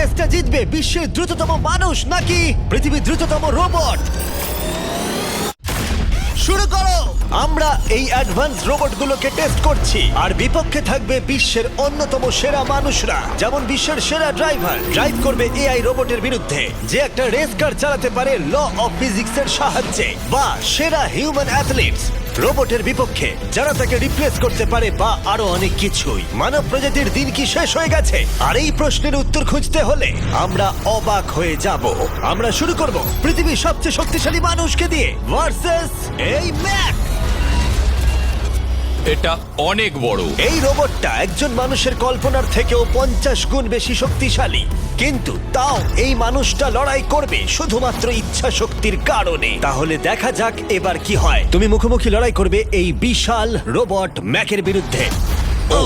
রেসটা জিতবে বিশ্বের দ্রুততম মানুষ নাকি পৃথিবীর দ্রুততম রোবট? শুরু করো। আমরা এই অ্যাডভান্স রোবটগুলোকে টেস্ট করছি আর বিপক্ষে থাকবে বিশ্বের অন্যতম সেরা মানুষরা, যেমন বিশ্বের সেরা ড্রাইভার ড্রাইভ করবে এআই রোবটের বিরুদ্ধে যে একটা রেস কার চালাতে পারে ল অফ ফিজিক্সের সাহায্যে, বা সেরা হিউম্যান অ্যাথলিটস রোবটের বিপক্ষে যারা তাকে রিপ্লেস করতে পারে, বা আরো অনেক কিছুই। মানব প্রজাতির দিন কি শেষ হয়ে গেছে? আর এই প্রশ্নের উত্তর খুঁজতে হলে আমরা অবাক হয়ে যাব। আমরা শুরু করব পৃথিবীর সবচেয়ে শক্তিশালী মানুষকে দিয়ে ভার্সেস এই ম্যাক। এটা অনেক বড়। এই রোবটটা একজন মানুষের কল্পনার থেকেও 50 গুণ বেশি শক্তিশালী, কিন্তু তাও এই মানুষটা লড়াই করবে শুধুমাত্র ইচ্ছা শক্তির কারণে। তাহলে দেখা যাক এবার কি হয়। তুমি মুখোমুখি লড়াই করবে এই বিশাল রোবট ম্যাকের বিরুদ্ধে। ও,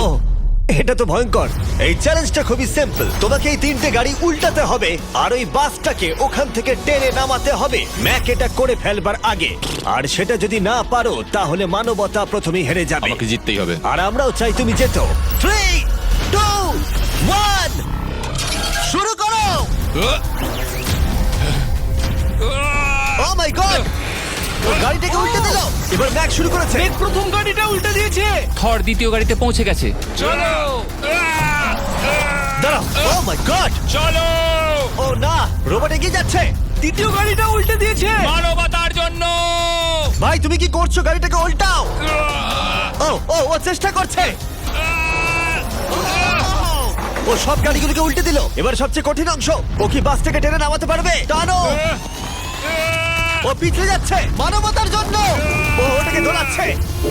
এটা তো ভয়ঙ্কর। এই চ্যালেঞ্জটা খুবই সিম্পল। তোমাকে এই 3টে গাড়ি উল্টাতে হবে আর ওই বাসটাকে ওখান থেকে টেনে নামাতে হবে ম্যাক এটা করে ফেলবার আগে। আর সেটা যদি না পারো তাহলে মানবতা প্রথমেই হেরে যাবে। আমাকে জিততেই হবে। আর আমরাও চাই তুমি যেতো। 3, 2, 1 শুরু করো। ও মাই গড, গাড়িটাকে উল্টে দিল। এবার ম্যাক শুরু করেছে। প্রথম গাড়িটা উল্টে দিয়েছে। থর দ্বিতীয় গাড়িতে পৌঁছে গেছে। চলো দাঁড়াও। ও মাই গড, চলো, ও না, রোবট এগিয়ে যাচ্ছে। দ্বিতীয় গাড়িটা উল্টে দিয়েছে। মানবতার জন্য। ভাই তুমি কি করছো? গাড়িটাকে উল্টাও। ও ও ও চেষ্টা করছে। ও সব গাড়িগুলোকে উল্টে দিল। এবার সবচেয়ে কঠিন অংশ, ও কি বাসটাকে টেনে নামাতে পারবে? টানো। ও পিছলে যাচ্ছে মানবতার জন্য। ও ওটাকে দোলাচ্ছে।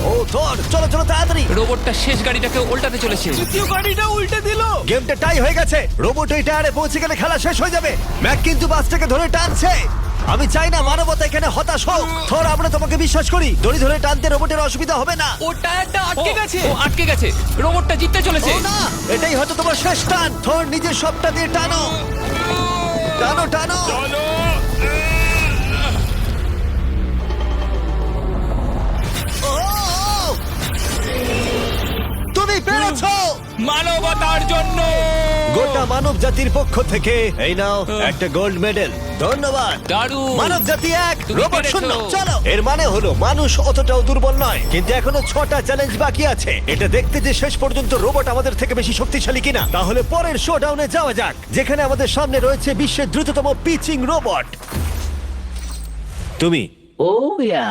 ও ধর, চলো চলো তাড়াতাড়ি। রোবটটা শেষ গাড়িটাকে উল্টাতে চলেছে। দ্বিতীয় গাড়িটা উল্টে দিল। গেমটা টাই হয়ে গেছে। রোবট ওই টায়ারে পৌঁছে গেলে খেলা শেষ হয়ে যাবে। ম্যাক কিন্তু বাসটাকে ধরে টানছে। আমি চাই না মানবতা এখানে হতাশ হোক। থর, আমরা তোমাকে বিশ্বাস করি। দড়ি ধরে টানতে রোবটের অসুবিধা হবে না। ও টায়ারটা আটকে গেছে। ও আটকে গেছে। রোবটটা জিততে চলেছে। ও না, এটাই হয়তো তোমার শেষ টান। থর নিজের সবটা দিয়ে টানো, টানো টানো। চলো। ও, তুমি পেরেছো। মানবতার জন্য। গোটা মানব জাতির পক্ষ থেকে এই নাও একটা গোল্ড মেডেল। ধন্যবাদ। দারুণ। মানব জাতি এক, তুমি রোবট পেরেছো। শূন্য। চলো, এর মানে হলো মানুষ অতটাও দুর্বল নয়, কিন্তু এখনো 6টা চ্যালেঞ্জ বাকি আছে। এটা দেখতে যে শেষ পর্যন্ত রোবট আমাদের থেকে বেশি শক্তিশালী কিনা। তাহলে পরের শোডাউনে যাওয়া যাক, যেখানে আমাদের সামনে রয়েছে বিশ্বের দ্রুততম পিচিং রোবট। তুমি ও ইয়া,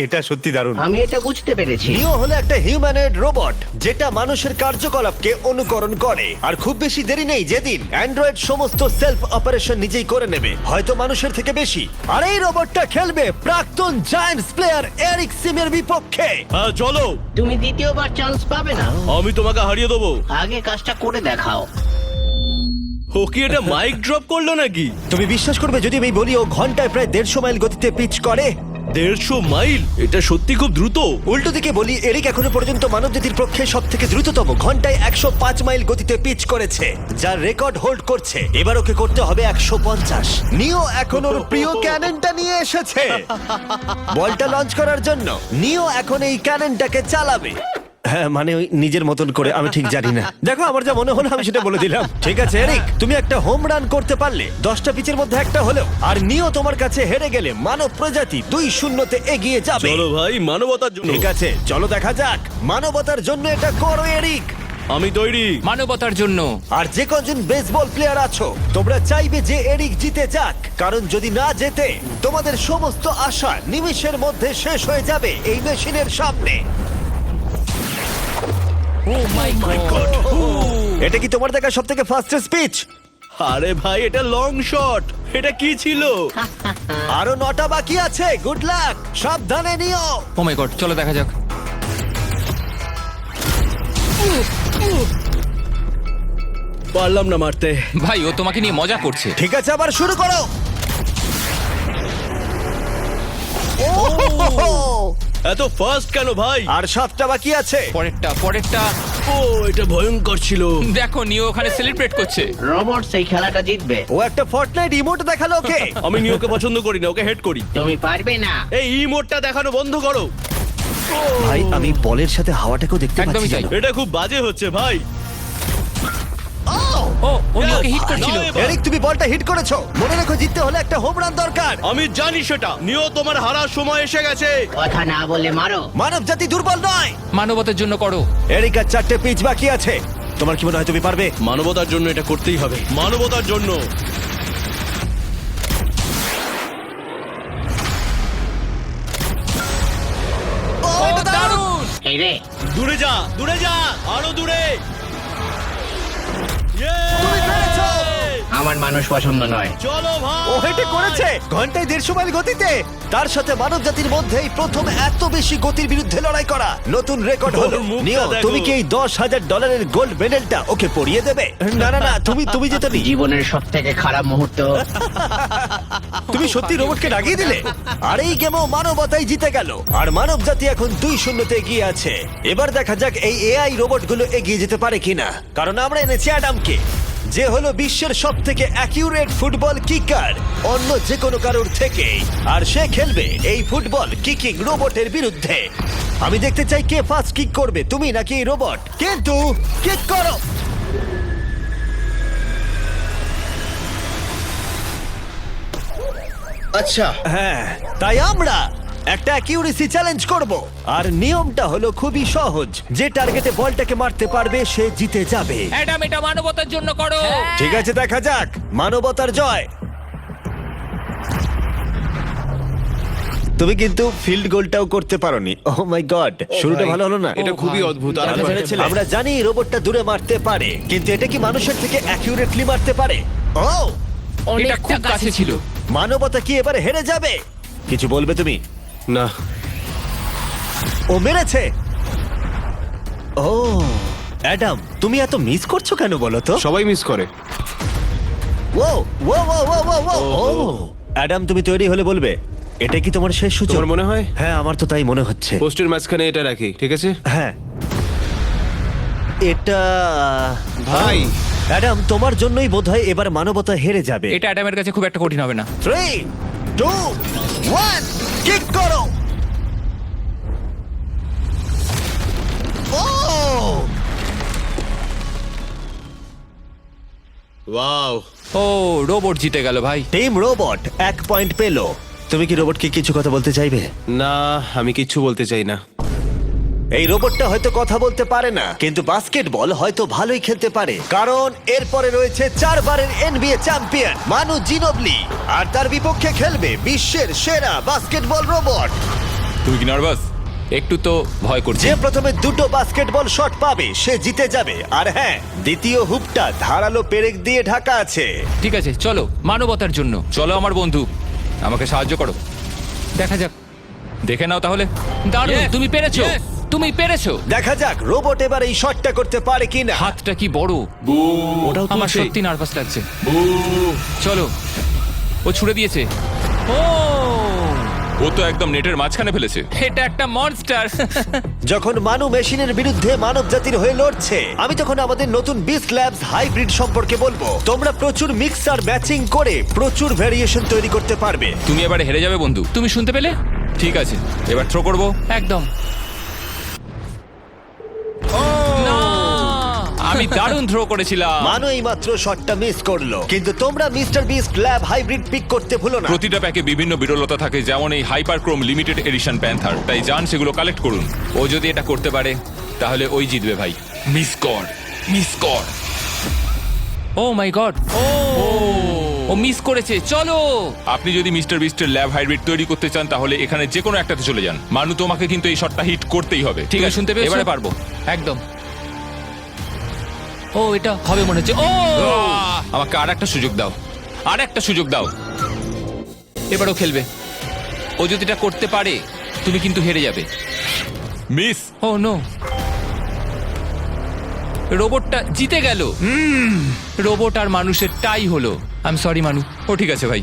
এটা সত্যি দারুণ। আমি এটা বুঝতে পেরেছি। নিও হলো একটা হিউম্যানয়েড রোবট যেটা মানুষের কার্যকলাপকে অনুকরণ করে। আর খুব বেশি দেরি নেই যেদিন অ্যান্ড্রয়েড সমস্ত সেলফ অপারেশন নিজেই করে নেবে, হয়তো মানুষের থেকে বেশি। আর এই রোবটটা খেলবে প্রাক্তন জায়ান্টস প্লেয়ার এরিক সিমের বিপক্ষে। হ্যাঁ চলো, তুমি দ্বিতীয়বার চান্স পাবে না। আমি তোমাকে হারিয়ে দেবো। আগে কাজটা করে দেখাও। ও কি এটা মাইক ড্রপ করলো নাকি? তুমি বিশ্বাস করবে যদি আমি বলি ও ঘন্টায় প্রায় 150 মাইল গতিতে পিচ করে? 150 মাইল? এটা সত্যি খুব দ্রুত। উল্টো দিকে বলি, এরিক এখনো পর্যন্ত মানবজাতির পক্ষে সব থেকে দ্রুততম ঘন্টায় 105 মাইল গতিতে পিচ করেছে, যার রেকর্ড হোল্ড করছে। এবার ওকে করতে হবে 150। নিও এখন ওর প্রিয় ক্যাননটা নিয়ে এসেছে বলটা লঞ্চ করার জন্য। নিও এখন এই ক্যাননটাকে চালাবে। হ্যাঁ, মানে ওই নিজের মতন করে, আমি ঠিক জানি না। দেখো, আমার যা মনে হলো আমি সেটা বলে দিলাম। ঠিক আছে এরিক, তুমি একটা হোম রান করতে পারলে 10টা পিচের মধ্যে একটা হলেও, আর নিও তোমার কাছে হেরে গেলে মানব প্রজাতি 2-0 এগিয়ে যাবে। চলো ভাই, মানবতার জন্য। ঠিক আছে, চলো দেখা যাক। মানবতার জন্য এটা করো এরিক। আমি তৈরি। মানবতার জন্য। আর যে কজন বেসবল প্লেয়ার আছো, তোমরা চাইবে যে এরিক জিতে যাক, কারণ যদি না জেতে তোমাদের সমস্ত আশা নিমেষের মধ্যে শেষ হয়ে যাবে এই মেশিনের সামনে। ও মাই গড। এটা কি তোমার দেখা সব থেকে ফাস্টেস্ট স্পিচ? আরে ভাই, এটা লং শট। এটা কি ছিল? আরো 9টা বাকি আছে। গুড লাক, সাবধানে নিও। ও মাই গড, চলো দেখা যাক। পারলাম না মারতে। ভাই, ও তোমাকে নিয়ে মজা করছে। ঠিক আছে, আবার শুরু করো। এত ফাস্ট কেন ভাই? আর 7টা বাকি আছে। পরেরটা। ও, এটা ভয়ঙ্কর ছিল। দেখো, নিও ওখানে সেলিব্রেট করছে। রোবট সেই খেলাটা জিতবে। ও একটা ফর্টনাইট ইমোট দেখালো ওকে। আমি নিয়োকে পছন্দ করি না, ওকে হেড করি। তুমি পারবে না। এই ইমোটটা দেখানো বন্ধ করো। ভাই, আমি বলের সাথে হাওয়াটাকেও দেখতে একদমই পাচ্ছি তাই। জানো? এটা খুব বাজে হচ্ছে ভাই। Oh! উনি ওকে হিট করছিল। নাও এবার। এরিক তুমি বলটা হিট করেছো। মনে রেখো জিততে হলে একটা হোম রান দরকার। আমি জানি সেটা। নিও, তোমার হারার সময় এসে গেছে। কথা না বলে মারো। মানব জাতি দুর্বল নয়। মানবতার জন্য করো। এরিক আর 4টে পিচ বাকি আছে। তোমার কি মনে হয় তুমি পারবে? মানবতার জন্য এটা করতেই হবে। মানবতার জন্য। ও, এটা দারুণ! দারুণ! এই রে, দূরে যা, দূরে যা, আরো দূরে। তুমি পেরেছো! আমার মানুষ পছন্দ নয়। চলো ভাই। ও হেটে করেছে ঘন্টায় 150 মাইল গতিতে। তার সাথে মানব জাতির মধ্যেই প্রথম এত বেশি গতির বিরুদ্ধে লড়াই করা নতুন রেকর্ড হলো। ওর মুখটা নিও, দেখো। তুমি কি এই $10,000 গোল্ড মেডেলটা ওকে পরিয়ে দেবে? না না না, তুমি যেতে নি। জীবনের সব থেকে খারাপ মুহূর্ত। তুমি সত্যি রোবটকে ডাকিয়ে দিলে। আর এই গেমও মানবতাই জিতে গেল। আর মানব জাতি এখন 2-0 এগিয়ে আছে। এবার দেখা যাক এই এআই রোবটগুলো এগিয়ে যেতে পারে কিনা। কারণ আমরা এনেছি অ্যাডামকে, যে হলো বিশ্বের সব থেকে অ্যাকিউরেট ফুটবল কিকার অন্য যে কোনো কারোর থেকে। আর সে খেলবে এই ফুটবল কিকিং রোবটের বিরুদ্ধে। আমি দেখতে চাই কে ফার্স্ট কিক করবে, তুমি নাকি এই রোবট। কিন্তু কিক করো। আচ্ছা, হ্যাঁ, তাই আমরা একটা অ্যাকিউরেসি চ্যালেঞ্জ করব। আর নিয়মটা হলো খুবই সহজ, যে টার্গেটে বলটাকে মারতে পারবে সে জিতে যাবে। অ্যাডাম, এটা মানবতার জন্য করো। ঠিক আছে, দেখা যাক মানবতার জয়। তুমি কিন্তু ফিল্ড গোলটাও করতে পারোনি। ও মাই গড, শুরুটা ভালো হলো না। এটা খুবই অদ্ভুত। আর আমরা ভেবেছিলাম- আমরা জানি রোবটটা দূরে মারতে পারে, কিন্তু এটা কি মানুষের থেকে অ্যাকিউরেটলি মারতে পারে? ও, এটা খুব কাছে ছিল। মানবতা কি এবারে হেরে যাবে? কিছু বলবে তুমি? না, ও মেরেছে। ও অ্যাডাম, তুমি এত মিস করছো কেন বলো তো? সবাই মিস করে। ও ও ও ও ও ও ও অ্যাডাম, তুমি তৈরি হলে বলবে। এটা কি তোমার শেষ সূচক? তোমার মনে হয়? হ্যাঁ, আমার তো তাই মনে হচ্ছে। পোস্টের মাঝখানে এটা রাখি, ঠিক আছে? হ্যাঁ, এটা ভাই। অ্যাডাম, তোমার জন্যই বোধহয় এবার মানবতা হেরে যাবে। এটা অ্যাডামের কাছে খুব একটা কঠিন হবে না। 3, 2, 1, কিক করো। ও, ওয়াও। ও, রোবট জিতে গেল ভাই। টিম রোবট 1 পয়েন্ট পেলো। তুমি কি রোবটকে কিছু কথা বলতে চাইবে? না, আমি কিচ্ছু বলতে চাই না। এই রোবটটা হয়তো কথা বলতে পারে না, কিন্তু বাস্কেটবল হয়তো ভালোই খেলতে পারে। কারণ এরপরে রয়েছে 4 বারের NBA চ্যাম্পিয়ন মানু জিনোবলি। আর তার বিপক্ষে খেলবে বিশ্বের সেরা বাস্কেটবল রোবট, তুমি কি নার্ভাস? একটু তো ভয় করছে। যে প্রথমে 2টো বাস্কেটবল শট পাবে সে জিতে যাবে। আর হ্যাঁ, দ্বিতীয় হুপটা ধারালো পেরেক দিয়ে ঢাকা আছে। ঠিক আছে, চলো মানবতার জন্য। চলো আমার বন্ধু, আমাকে সাহায্য করো। দেখা যাক, দেখে নাও তাহলে। দারুণ, Yes! তুমি পেরেছো। Yes! তুমি পেরেছো। দেখা যাক রোবট এবার এই শটটা করতে পারে কিনা। হাতটা কি বড়! ওটাও আমার তুলছে। সত্যি নার্ভাস লাগছে। চলো, ও ছুড়ে দিয়েছে। ও, ও তো একদম নেটের মাঝখানে ফেলেছে। এটা একটা মনস্টার। যখন মানু মেশিনের বিরুদ্ধে মানব জাতির হয়ে লড়ছে, আমি তখন আমাদের নতুন বিস্ট ল্যাবস হাইব্রিড সম্পর্কে বলবো। তোমরা প্রচুর মিক্সার ম্যাচিং করে প্রচুর ভেরিয়েশন তৈরি করতে পারবে। তুমি এবারে হেরে যাবে বন্ধু। তুমি শুনতে পেলে? ঠিক আছে, এবার থ্রো করবো। একদম না, আমি দারুণ থ্রো করেছিলাম। মানু এই মাত্র শটটা মিস করলো, কিন্তু তোমরা Mister Beast lab hybrid pick করতে ভুলো না। প্রতিটা প্যাকে বিভিন্ন বিরলতা থাকে, যেমন এই হাইপারক্রোম লিমিটেড এডিশন প্যান্থার। তাই যান সেগুলো কালেক্ট করুন। ও যদি এটা করতে পারে তাহলে ওই জিতবে ভাই। মিস কর, মিস কর। ও মাই গড, ও মিস করেছে। চলো, আপনি যদি মিস্টার বিস্টের ল্যাব হাইব্রিড তৈরি করতে চান তাহলে এখানে যে কোনো একটাতে চলে যান। মানু, তোমাকে কিন্তু এই শটটা হিট করতেই হবে। ঠিক আছে, শুনতে পেয়েছো? এবারে পারবো। একদম। ও, এটা হবে মনে হচ্ছে। ও, আমাকে আর একটা সুযোগ দাও, আর একটা সুযোগ দাও। এবারও খেলবে। ও যদি এটা করতে পারে তুমি কিন্তু হেরে যাবে। মিস। ও নো, রোবটটা জিতে গেল। রোবট আর মানুষের টাই হলো। আই এম সরি মানু। ও ঠিক আছে ভাই।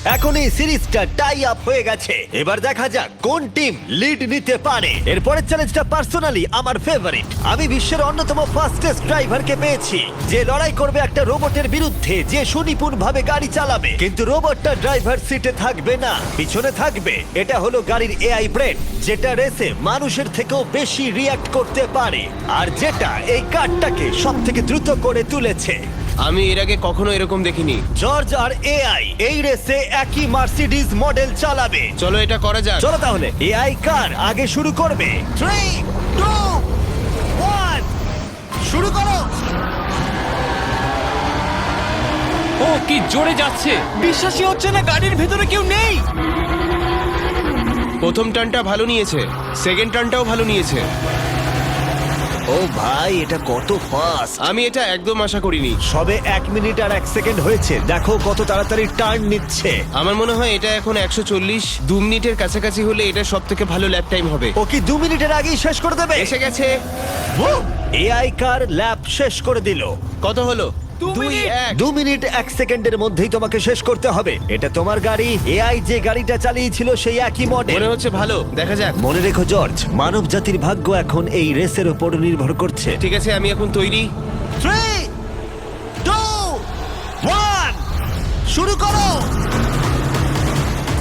এখন এই সিরিজটা টাই আপ হয়ে গেছে। এবার দেখা যাক কোন টিম লিড নিতে পারে। এরপরের চ্যালেঞ্জটা পার্সোনালি আমার ফেভারিট। আমি বিশ্বের অন্যতম ফাস্টেস্ট ড্রাইভারকে পেয়েছি, যে লড়াই করবে একটা রোবটের বিরুদ্ধে যে সুনিপুণ ভাবে গাড়ি চালাবে। কিন্তু রোবটটা ড্রাইভার সিটে থাকবে না, পিছনে থাকবে। এটা হলো গাড়ির এআই ব্রেন, যেটা রেসে মানুষের থেকেও বেশি রিয়্যাক্ট করতে পারে, আর যেটা এই কারটাকে সব থেকে দ্রুত করে তুলেছে। আমি এর আগে কখনো এরকম দেখিনি। জর্জ আর এআই এই রেসে একই মার্সিডিজ মডেল চালাবে। চলো এটা করা যাক। চলো তাহলে এআই কার আগে শুরু করবে। 3, 2, 1 শুরু করো। ও কি জোরে যাচ্ছে! বিশ্বাসই হচ্ছে না গাড়ির ভেতরে কেউ নেই। প্রথম টার্নটা ভালো নিয়েছে, সেকেন্ড টার্নটাও ভালো নিয়েছে। ও ভাই, এটা কত ফাস্ট! আমি এটা একদম আশা করিনি। সবে 1 মিনিট আর 1 সেকেন্ড হয়েছে, দেখো কত তাড়াতাড়ি টার্ন নিচ্ছে। আমার মনে হয় এটা এখন 140, 2 মিনিটের কাছাকাছি হলে এটা সব থেকে ভালো ল্যাপ টাইম হবে। ও কি 2 মিনিটের আগেই শেষ করে দেবে? এসে গেছে। এআই কার ল্যাপ শেষ করে দিল। কত হলো? 2 মিনিট। 2 মিনিট 1 সেকেন্ডের মধ্যেই তোমাকে শেষ করতে হবে। এটা তোমার গাড়ি। এআই যে গাড়িটা চালিয়েছিল সেই একই মডেল। মনে হচ্ছে ভালো, দেখা যাক। মনে রেখো জর্জ, মানব জাতির ভাগ্য এখন এই রেসের উপর নির্ভর করছে। ঠিক আছে, আমি এখন তৈরি। 3, 2, 1 শুরু করো।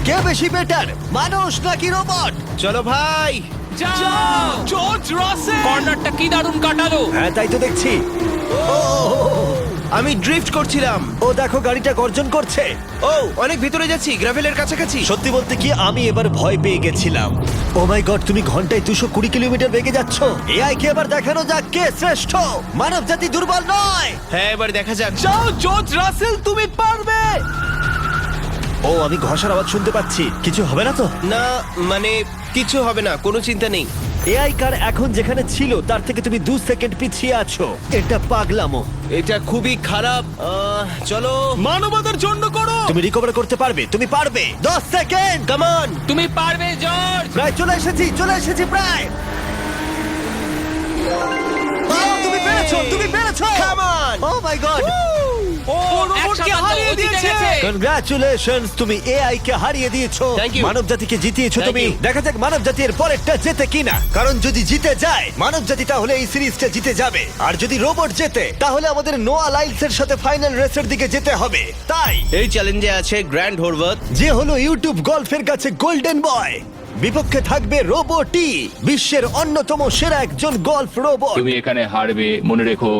কে বেশি বেটার, মানুষ নাকি রোবট? চলো ভাই। যাও! জর্জ রাসেল। কর্নারটা কি দারুণ কাটালো! হ্যাঁ, তাই তো দেখছি। আমি ড্রিফট করছিলাম। ও দেখো, গাড়িটা গর্জন করছে। ও অনেক ভিতরে যাচ্ছি, গ্রাভেলের কাছাকাছি। সত্যি বলতে কি, আমি এবার ভয় পেয়ে গেছিলাম। ও মাই গড, তুমি ঘন্টায় 220 কিলোমিটার বেগে যাচ্ছ। এআই কে এবার দেখানো যাক কে শ্রেষ্ঠ। মানব জাতি দুর্বল নয়। হ্যাঁ, এবার দেখা যাক। যাও জর্জ রাসেল, তুমি পারবে। ও, আমি ঘষার আওয়াজ শুনতে পাচ্ছি। কিছু হবে না তো? না, মানে কিছু হবে না, কোনো চিন্তা নেই। এআই কার এখন যেখানে ছিল তার থেকে তুমি 2 সেকেন্ড পিছিয়ে আছো। এটা পাগলামো। এটা খুবই খারাপ। চলো। মানবতার জন্য করো। তুমি রিকভার করতে পারবে, তুমি পারবে। 10 সেকেন্ড, কাম অন। তুমি পারবে জর্জ! প্রায় চলে এসেছি প্রায়। ও, তুমি পেরেছো, তুমি পেরেছো। Come on! Oh my god, ও রোবটকে হারিয়ে দিয়েছে। কনগ্রাচুলেশনস, তুমি এআই কে হারিয়ে দিয়েছো। Thank you. মানব জাতিকে জিতিয়েছো Thank তুমি। you. দেখা যাক মানব জাতি এর পরেরটা জেতে কিনা। কারণ যদি জিতে যায় মানব জাতি, তাহলে এই সিরিজটা জিতে যাবে। আর যদি রোবট জেতে, তাহলে আমাদের নোয়া লাইলসের সাথে ফাইনাল রেসের দিকে যেতে হবে। তাই এই চ্যালেঞ্জে আছে গ্র্যান্ড হোরভাত। যে হলো ইউটিউব গল্ফের কাছে গোল্ডেন বয়, বিপক্ষে থাকবে রোবটি, বিশ্বের অন্যতম সেরা একজন গল্ফ রোবট। তুমি এখানে হারবে, মনে রেখো।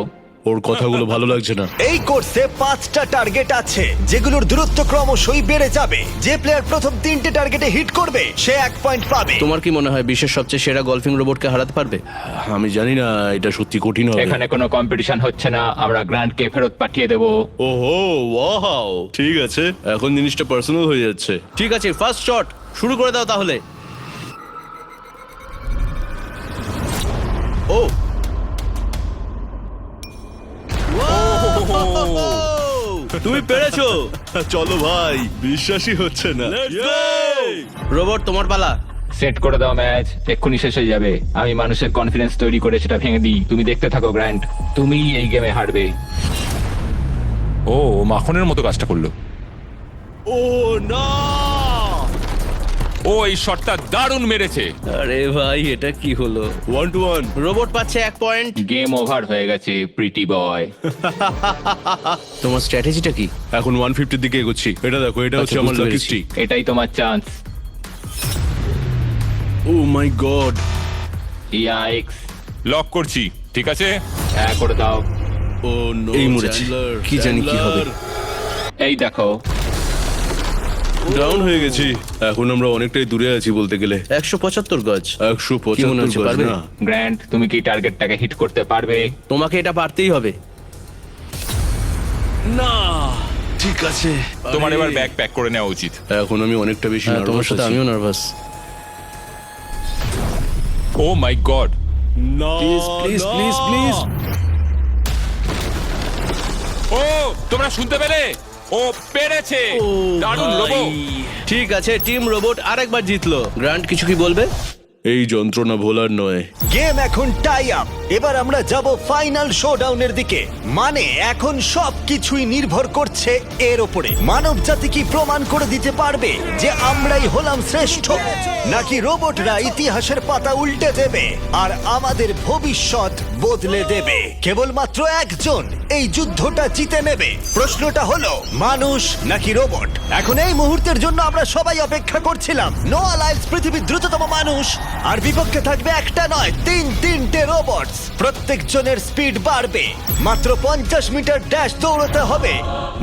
ওর কথাগুলো ভালো লাগছে না। এই কোর্সে 5টা টার্গেট আছে, যেগুলোর দূরত্ব ক্রমশই বেড়ে যাবে। যে প্লেয়ার প্রথম 3টে টার্গেটে হিট করবে সে 1 পয়েন্ট পাবে। তোমার কি মনে হয় বিশ্বের সবচেয়ে সেরা গলফিং রোবটকে হারাতে পারবে? আমি জানি না, এটা সত্যি কঠিন হবে। এখানে কোনো কম্পিটিশন হচ্ছে না, আমরা গ্র্যান্ডকে ফেরত পাঠিয়ে দেব। ওহো, ওয়াও, ঠিক আছে, এখন জিনিসটা পার্সোনাল হয়ে যাচ্ছে। ঠিক আছে, ফার্স্ট শট শুরু করে দাও তাহলে। ও তুমি পেরেছো। চলো ভাই, বিশ্বাসই হচ্ছে না। রোবট, তোমার পালা। সেট করে দাও ম্যাচ, এক্ষুনি শেষ হয়ে যাবে। আমি মানুষের কনফিডেন্স তৈরি করে সেটা ভেঙে দিই। তুমি দেখতে থাকো গ্র্যান্ড, তুমি এই গেমে হারবে। ও মাখনের মতো কাজটা করলো। ও না! ও এই শটটা দারুণ মেরেছে। আরে ভাই, এটা কি হলো? 1-1। রোবট পাচ্ছে 1 পয়েন্ট। গেম ওভার হয়ে গেছে প্রিটি বয়। তোমার স্ট্র্যাটেজিটা কি? এখন 150 দিকে এগোচ্ছি। এটা দেখো, এটা হচ্ছে আচ্ছা, আমার বুঝতে লাকি পেরেছি। স্ট্রিক। এটাই তোমার chance. O my god. Yikes, lock করছি, ঠিক আছে? হ্যাঁ করে দাও। ও নো, এই মরেছি। কি জানি কি হবে। এই দেখো, ডাউন হয়ে গেছি। এখন আমরা অনেকটাই দূরে আছি বলতে গেলে। 175 গজ। 175 কি মনে হচ্ছে, গজ পারবে? না। গ্র্যান্ড তুমি কি টার্গেটটাকে হিট করতে পারবে? তোমাকে এটা পারতেই হবে। না, ঠিক আছে। তোমার আরে, এবার ব্যাগ প্যাক করে নেওয়া উচিত। এখন আমি অনেকটা বেশি হ্যাঁ, তোমার নার্ভাস সাথে আছি। আমিও নার্ভাস। ও মাই গড, না, প্লিজ প্লিজ না। Please please. ও তোমরা শুনতে পেলে? ও পেরেছে। দারুণ লোবো। ঠিক আছে, টিম রোবট আরেকবার জিতলো। গ্র্যান্ড কিছু কি বলবে? এই যন্ত্রণা ভোলার নয়। গেম এখন টাই আপ। এবার আমরা যাব ফাইনাল শোডাউনের দিকে, মানে এখন সবকিছুই নির্ভর করছে এর ওপরে। মানব জাতি কি প্রমাণ করে দিতে পারবে যে আমরাই হলাম শ্রেষ্ঠ, নাকি রোবটরা ইতিহাসের পাতা উল্টে দেবে আর আমাদের ভবিষ্যৎ বদলে দেবে? কেবলমাত্র একজন এই যুদ্ধটা জিতে নেবে। প্রশ্নটা হলো মানুষ নাকি রোবট? এখন এই মুহূর্তের জন্য আমরা সবাই অপেক্ষা করছিলাম। নোয়া লাইলস পৃথিবীর দ্রুততম মানুষ, আর বিপক্ষে থাকবে একটা নয় তিনটে রোবটস। প্রত্যেকজনের স্পিড বাড়বে, মাত্র 50 মিটার ড্যাশ দৌড়তে হবে।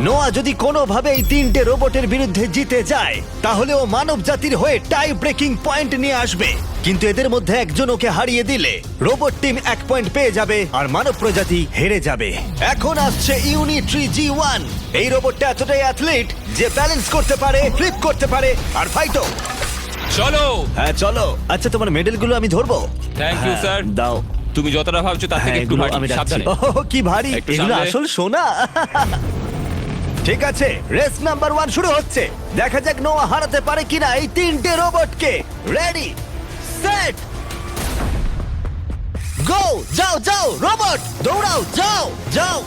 নোয়া যদি কোনোভাবে এই তিনটে রোবটের বিরুদ্ধে জিতে যায়, তাহলে ও মানব জাতির হয়ে টাই ব্রেকিং পয়েন্ট নিয়ে আসবে। কিন্তু এদের মধ্যে একজন ওকে হারিয়ে দিলে রোবট টিম 1 পয়েন্ট পেয়ে যাবে আর মানব প্রজাতি হেরে যাবে। এখন আসছে ইউনিট্রি G1। এই রোবটটা এতটাই অ্যাথলিট যে ব্যালেন্স করতে পারে, ফ্লিপ করতে পারে আর ফাইটও। চলো। হ্যাঁ চলো। আচ্ছা, তোমার মেডেলগুলো আমি ধরবো? থ্যাংক ইউ হ্যাঁ, স্যার। দাও। তুমি যতটা ভাবছো তার থেকে হ্যাঁ, একটু এগুলো ভারী। আমি রাখছি। সাবধানে। ওহ, কি ভারী! একটু এগুলো সামলে। আসল সোনা। ঠিক আছে, রেস নাম্বার 1 শুরু হচ্ছে। দেখা যাক নোয়া হারাতে পারে কিনা এই তিনটে রোবটকে। রেডি, সেট, গো! যাও যাও রোবট, দৌড়াও, যাও যাও।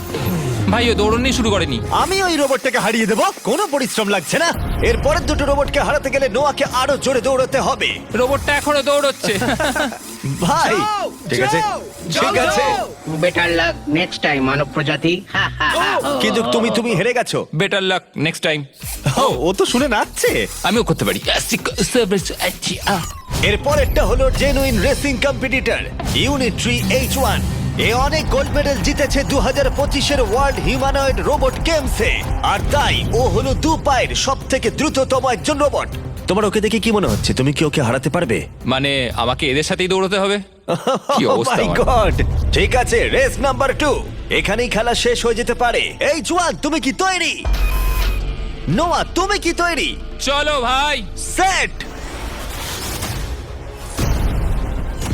ভাই ও দৌড়নি শুরু করেনি। আমি ওই রোবটটাকে হারিয়ে দেবো, কোনো পরিশ্রম লাগছে না। এর পরের দুটো রোবটকে হারাতে গেলে নোয়াকে আরো জোরে দৌড়াতে হবে। রোবটটা এখনো দৌড়চ্ছে। ভাই যাও, ঠিক আছে, যাও, ঠিক যাও, আছে, যাও। বেটার লাক নেক্সট টাইম মানব প্রজাতি। কিন্তু তুমি হেরে গেছো। Better luck next time. ও তো শুনে নাচছে। আমিও করতে পারি। এর পরেরটা হলো genuine racing competitor Unitree H1। এ অনেক গোল্ড মেডেল জিতেছে 2025-এর ওয়ার্ল্ড হিউম্যানয়েড রোবট গেমসে, আর তাই ও হলো 2 পায়ের সব থেকে দ্রুততম একজন রোবট। তোমার ওকে দেখে কি মনে হচ্ছে? তুমি কি ওকে হারাতে পারবে? মানে আমাকে এদের সাথেই দৌড়তে হবে? কি অবস্থা মাই আমার। গড! ঠিক আছে, রেস নাম্বার 2। এখানেই খেলা শেষ হয়ে যেতে পারে। H1, তুমি কি তৈরি? নোয়া, তুমি কি তৈরি? চলো ভাই। সেট,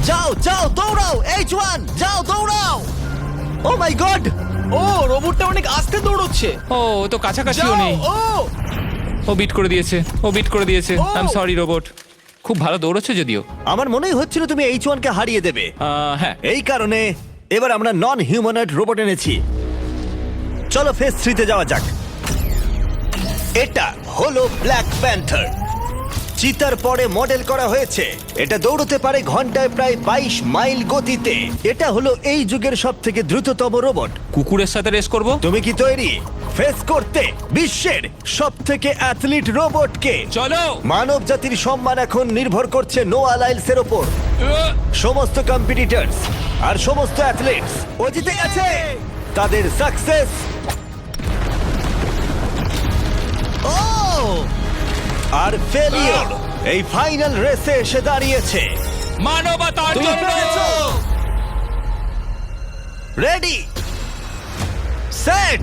যাও যাও দৌড়াও। H1, যাও দৌড়াও। ও মাই গড! ও রোবটটা অনেক আস্তে দৌড়চ্ছে। ও ও তো কাছাকাছিও যাও, নেই। ও বিট করে দিয়েছে, ও বিট করে দিয়েছে। ও। I am sorry robot. খুব ভালো দৌড়চ্ছে যদিও। আমার মনেই হচ্ছিল তুমি H1 কে হারিয়ে দেবে। হ্যাঁ। এই কারণে এবার আমরা নন হিউম্যানয়েড রোবট এনেছি। চলো ফেজ 3 তে যাওয়া যাক। এটা হলো ব্ল্যাক প্যান্থার। চিতার পরে মডেল করা হয়েছে। এটা দৌড়তে পারে ঘন্টায় প্রায় 22 মাইল গতিতে। এটা হলো এই যুগের সবথেকে দ্রুততম রোবট। কুকুরের সাথে রেস করব। তুমি কি তৈরি ফেস করতে বিশ্বের সবথেকে অ্যাথলিট রোবটকে? চলো। মানব জাতির সম্মান এখন নির্ভর করছে নোয়া লাইলসের ওপর। সমস্ত কম্পিটিটরস আর সমস্ত অ্যাথলিটস ও জিতে গেছে। তাদের সাকসেস আর ফেলিওর এই ফাইনাল রেসে এসে দাঁড়িয়েছে। মানবতার জন্য। রেডি, সেট,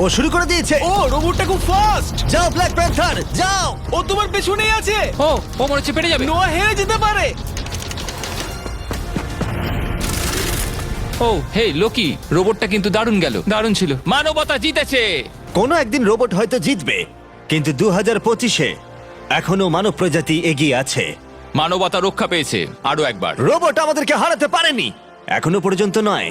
ও শুরু করে দিয়েছে। ও রোবটটা খুব ফাস্ট। যাও ব্ল্যাক প্যান্থার, যাও। ও তোমার পেছনেই আছে। ও ও মনে হচ্ছে পেরে যাবে। নোয়া হেরে যেতে পারে। ও হে লোকি, রোবটটা কিন্তু দারুণ গেল, দারুণ ছিল। মানবতা জিতেছে। কোনো একদিন রোবট হয়তো জিতবে, কিন্তু 2025-এ এখনো মানব প্রজাতি এগিয়ে আছে। মানবতা রক্ষা পেয়েছে আরো একবার। রোবট আমাদেরকে হারাতে পারেনি, এখনো পর্যন্ত নয়।